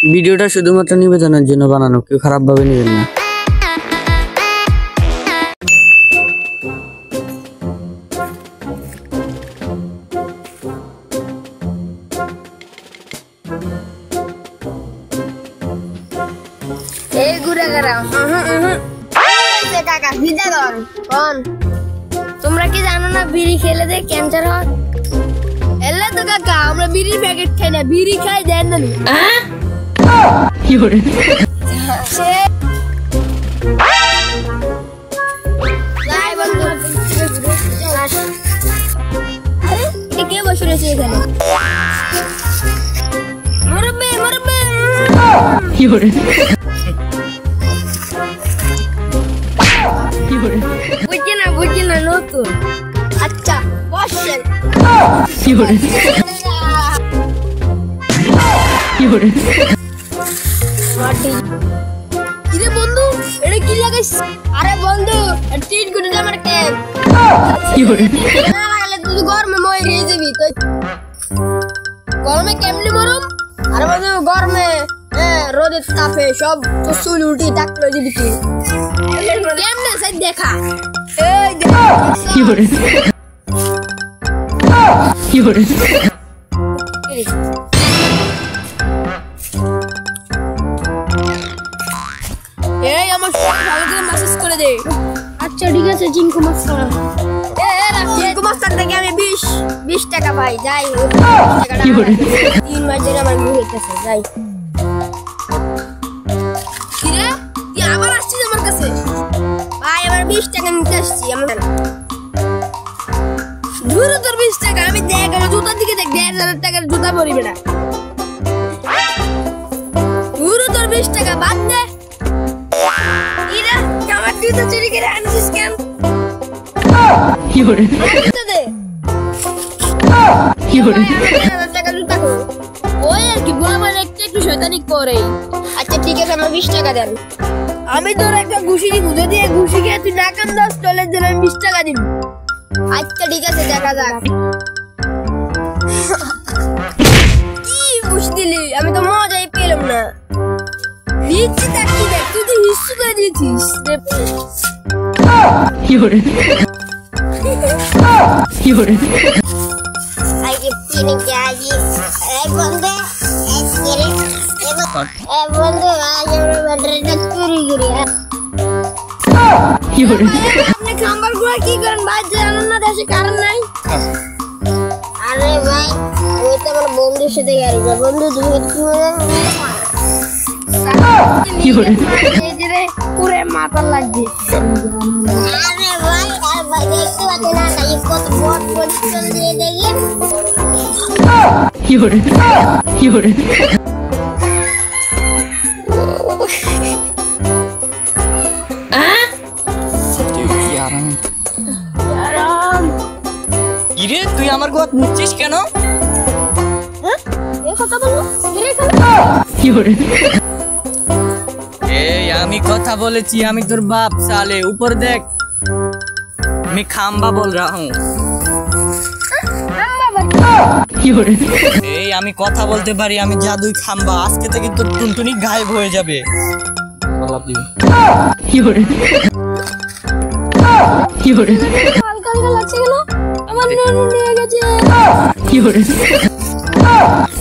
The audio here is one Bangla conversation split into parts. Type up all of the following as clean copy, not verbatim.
ভিডিওটা শুধুমাত্র নিবেদনের জন্য বানানো, কেউ খারাপ ভাবে নেবেন না। এই ঘুরে গেলাম কাকা ভিজা দর কোন তোমরা কি জানো না বিড়ি খেলে দে ক্যান্সার হয়? এলে তো কাকা আমরা বিড়ির প্যাকেট খাই না, বিড়ি খাই দেন না। কি করে যাই বন্ধু কে বসে রয়েছে এখানে? মুরব্বি মুরব্বি কি করে বুঝছি না নতুন। আচ্ছা বসেন। কি করে কি করে কিরে বন্ধু এটা কি লাগাইছ? আরে বন্ধু টিট গুলো আমার কেক। কি করে না লাগালে তুই গরমে মরে গিয়ে যাবি। তো গরমে কেমনি মরম? আরে বন্ধু গরমে রোদের তাপে সব চুল উল্টি টাক করে দিবি তুই। কেমনে সাই দেখা এই কি করে কি করে এই আমার ভালো করে ম্যাসেজ করে দে। আচ্ছা ঠিক আছে জিঙ্কু মাস্টার। জিঙ্কু মাস্টার থেকে আমি 20 টাকা পাই। যাই টাকাটা 3 মাস ধরে আমার মুখ হইতেছে। যাই কিরে তুই আবার আসছিস আমার কাছে? ভাই আমার 20 টাকা নিতে আসছি। আমার দূর তোর 20 টাকা আমি দেখ আমার জুতার দিকে দেখ 1,500 টাকার জুতা পরিবে না। দূর তোর 20 টাকা বাদ দে। ইরা আমার জুতা চুরি করে আনছিস কেন? কি করে দে কি করে টাকা জুতা কো ওই আর কি বাবা একটু শয়তানি করে। আচ্ছা ঠিক আছে আমার 20 টাকা দেন। আমি তোর একটা ঘুষি দিব, যদি এই ঘুষি খেয়ে তুই না কান দাস তাহলে দিলে আমি 20 টাকা দিব। আচ্ছা ঠিক আছে দেখা যাক কি ঘুষি দিলি। আমি তো মজাই পেলাম না। দিচ্ছি দেখ কি দেখ তুই তো হিসু করে দিয়েছিস। কি করে কি করে আগে পিনে যাই এই বন্ধে এসকেরে এই বন্ধে আজ আমরা ব্যাটারিটা চুরি করি। কি করে আপনি খাম্বার গুলো কি করেন ভাই? জানেন না দেশে কারণ নাই। আরে ভাই ওই তো আমার বন্ধুর সাথে গাড়ি যা। বন্ধু তুমি কি করে এই যে পুরে মাথা লাগছে। আরে ভাই আর ভাই দেখতে পাচ্ছেন না এই কত বড় পজিশন দিয়ে দেখেন। কি করে কি করে কিরে তুই আমার গোয়াত মুচ্ছিস কেন? কি করে এই আমি কথা বলেছি, আমি তোর বাপ সালে। ऊपर देख मैं खाम्बा बोल रहा हूँ। কি করে এই আমি কথা বলতে পারি, আমি জাদুই খাম্বা। আজকে থেকে তোর টুনটুনি গায়েব হয়ে যাবে। কি করে কি করে হালকা হালকা লাগছে কেন? আমার ননু নিয়ে গেছে। কি করে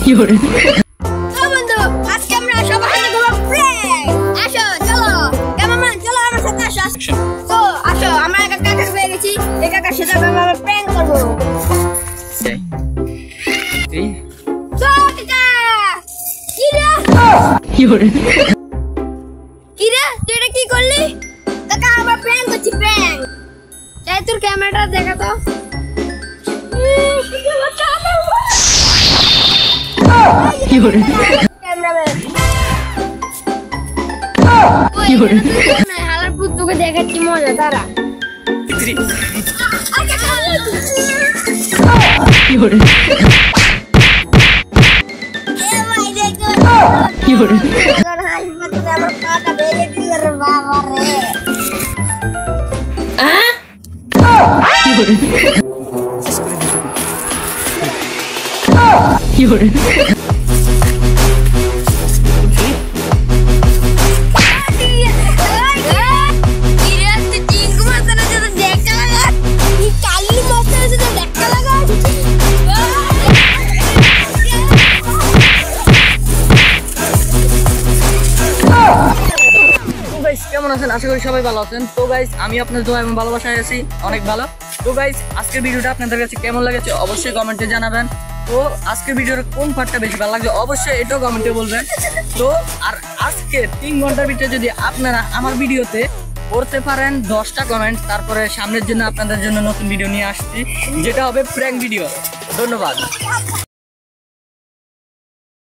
কি করে বন্ধু আজকে আমরা সবাই সাথে করব প্র্যাঙ্ক। আসো চলো ক্যামেরাম্যান চলো আমার সাথে আসো। তো আসো আমরা একটা কাকা পেয়ে গেছি। এই কাকার সাথে আমরা প্র্যাঙ্ক করব। কি করে কিরে তুই এটা কি করলি? কাকা আমরা প্র্যাঙ্ক করছি প্র্যাঙ্ক। তাই তোর ক্যামেরাটা দেখা তো। কি করে ক্যামেরাম্যান কি করে হালার পুত তোকে দেখাচ্ছি মজা তারা। কি করে কি করে আমার পাটা ভেঙে দিল রে বাবা রে। কি করে কি করে আশা করি সবাই ভালো আছেন। তো গাইস আমি আপনাদের দোয়া এবং ভালোবাসায় আছি অনেক ভালো। তো গাইস আজকের ভিডিওটা আপনাদের কাছে কেমন লেগেছে অবশ্যই কমেন্টে জানাবেন। তো আজকের ভিডিওর কোন পার্টটা বেশি ভালো লাগছে অবশ্যই এটাও কমেন্টে বলবেন। তো আর আজকে 3 ঘন্টার ভিতরে যদি আপনারা আমার ভিডিওতে করতে পারেন 10টা কমেন্ট, তারপরে সামনের জন্য আপনাদের জন্য নতুন ভিডিও নিয়ে আসছি, যেটা হবে প্র্যাঙ্ক ভিডিও। ধন্যবাদ।